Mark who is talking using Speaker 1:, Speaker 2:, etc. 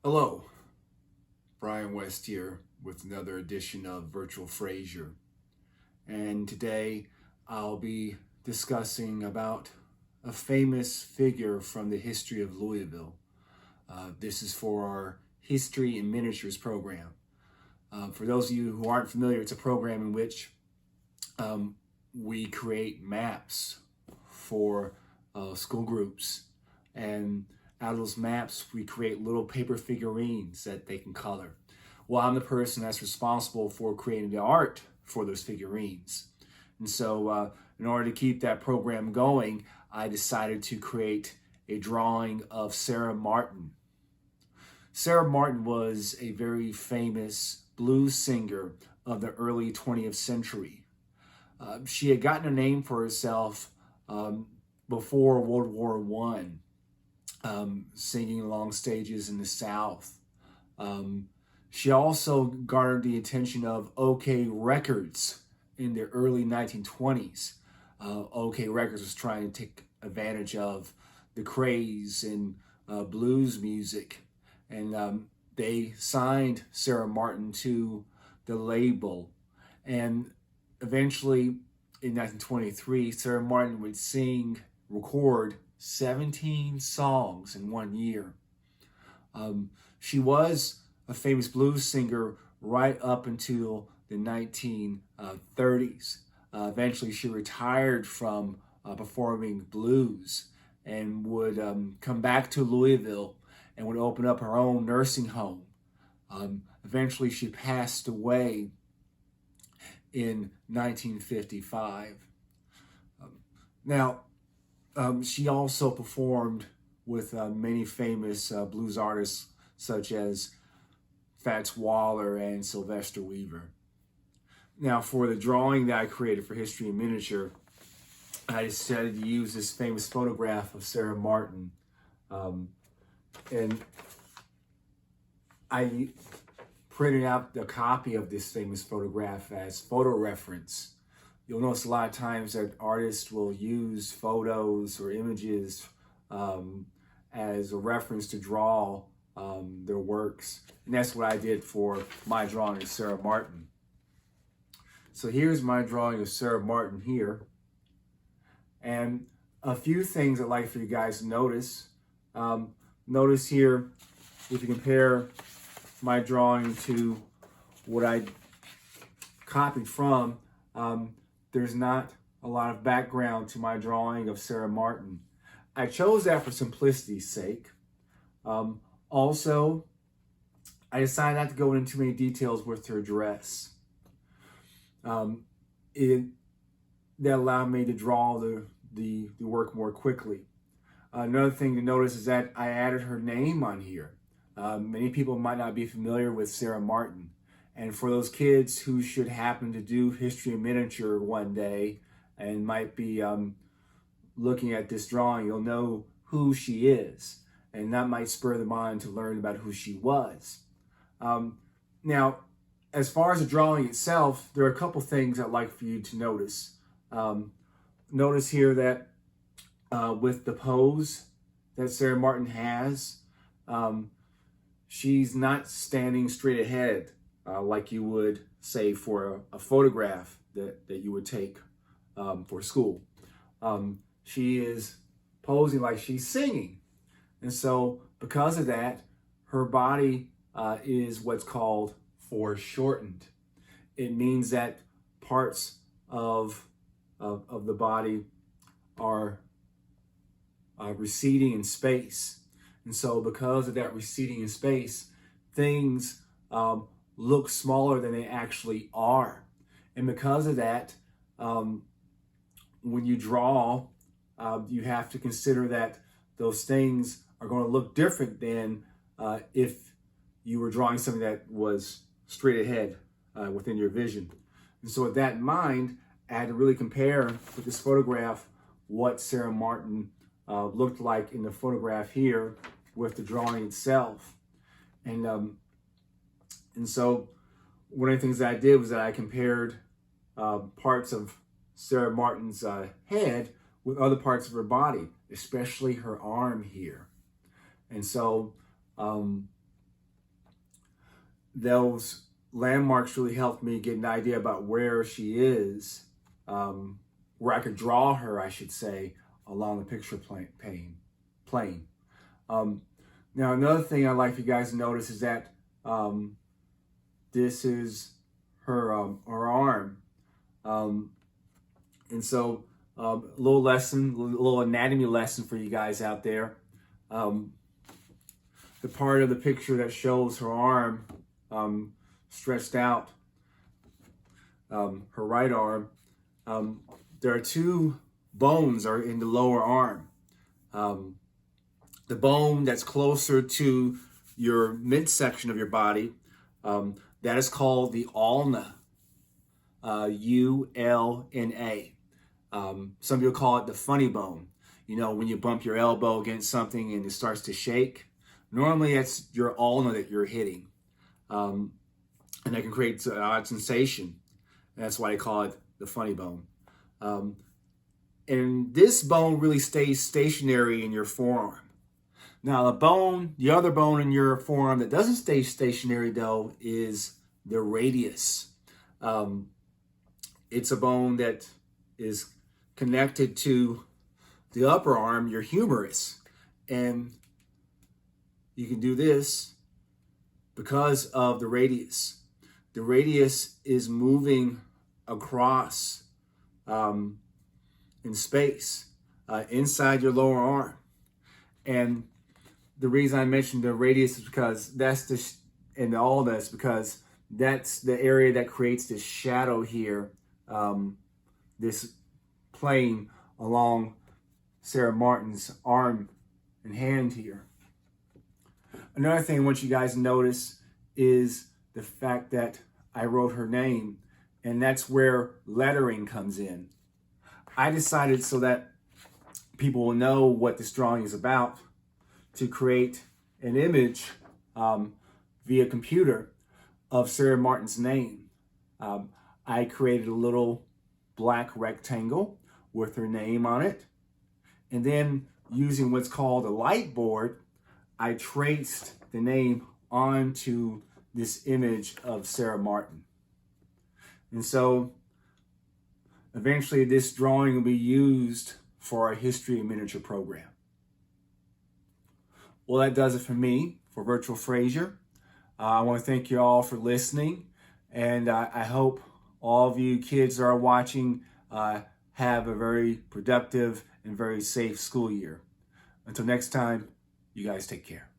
Speaker 1: Hello, Brian West here with another edition of Virtual Frazier. And today I'll be discussing about a famous figure from the history of Louisville. This is for our History in Miniatures program. For those of you who aren't familiar, it's a program in which we create maps for school groups, and out of those maps we create little paper figurines that they can color. Well, I'm the person that's responsible for creating the art for those figurines, and so in order to keep that program going, I decided to create a drawing of Sara Martin. Sara Martin was a very famous blues singer of the early 20th century. She had gotten a name for herself before World War I, singing along stages in the South. She also garnered the attention of OK Records in the early 1920s. OK Records was trying to take advantage of the craze in blues music, and they signed Sara Martin to the label. And eventually, in 1923, Sara Martin would record 17 songs in 1 year. She was a famous blues singer right up until the 1930s. Eventually, she retired from performing blues and would come back to Louisville and would open up her own nursing home. Eventually, she passed away in 1955. She also performed with many famous blues artists such as Fats Waller and Sylvester Weaver. Now, for the drawing that I created for History in Miniature, I decided to use this famous photograph of Sara Martin. And I printed out a copy of this famous photograph as photo reference. You'll notice a lot of times that artists will use photos or images as a reference to draw their works. And that's what I did for my drawing of Sara Martin. So here's my drawing of Sara Martin here. And a few things I'd like for you guys to notice. Notice here, if you compare my drawing to what I copied from, there's not a lot of background to my drawing of Sara Martin. I chose that for simplicity's sake. Also, I decided not to go into too many details with her dress. That allowed me to draw the work more quickly. Another thing to notice is that I added her name on here. Many people might not be familiar with Sara Martin. And for those kids who should happen to do History in Miniature one day and might be looking at this drawing, you'll know who she is. And that might spur them on to learn about who she was. Now, as far as the drawing itself, there are a couple things I'd like for you to notice. Notice here that with the pose that Sara Martin has, she's not standing straight ahead like you would say for a photograph that you would take for school. She is posing like she's singing. And so because of that, her body is what's called foreshortened. It means that parts of the body are receding in space. And so because of that receding in space, things look smaller than they actually are. And because of that, when you draw, you have to consider that those things are going to look different than if you were drawing something that was straight ahead within your vision. And so with that in mind, I had to really compare with this photograph what Sara Martin looked like in the photograph here with the drawing itself. And so one of the things that I did was that I compared parts of Sara Martin's head with other parts of her body, especially her arm here. And so those landmarks really helped me get an idea about where she is, where I could draw her, I should say, along the picture plane. Now, another thing I'd like you guys to notice is that this is her arm. And so a little anatomy lesson for you guys out there. The part of the picture that shows her arm stretched out, her right arm, there are two bones are in the lower arm. The bone that's closer to your midsection of your body, that is called the ulna, U-L-N-A. Some people call it the funny bone. You know, when you bump your elbow against something and it starts to shake, normally that's your ulna that you're hitting. And that can create an odd sensation. That's why they call it the funny bone. And this bone really stays stationary in your forearm. Now the other bone in your forearm that doesn't stay stationary though is the radius. It's a bone that is connected to the upper arm, your humerus. And you can do this because of the radius. The radius is moving across in space inside your lower arm. And the reason I mentioned the radius is because that's because that's the area that creates this shadow here, this plane along Sara Martin's arm and hand here. Another thing I want you guys to notice is the fact that I wrote her name, and that's where lettering comes in. I decided so that people will know what this drawing is about to create an image via computer of Sara Martin's name. I created a little black rectangle with her name on it. And then using what's called a light board, I traced the name onto this image of Sara Martin. And so eventually this drawing will be used for our History in Miniature program. Well, that does it for me, for Virtual Frazier. I want to thank you all for listening, and I hope all of you kids that are watching have a very productive and very safe school year. Until next time, you guys take care.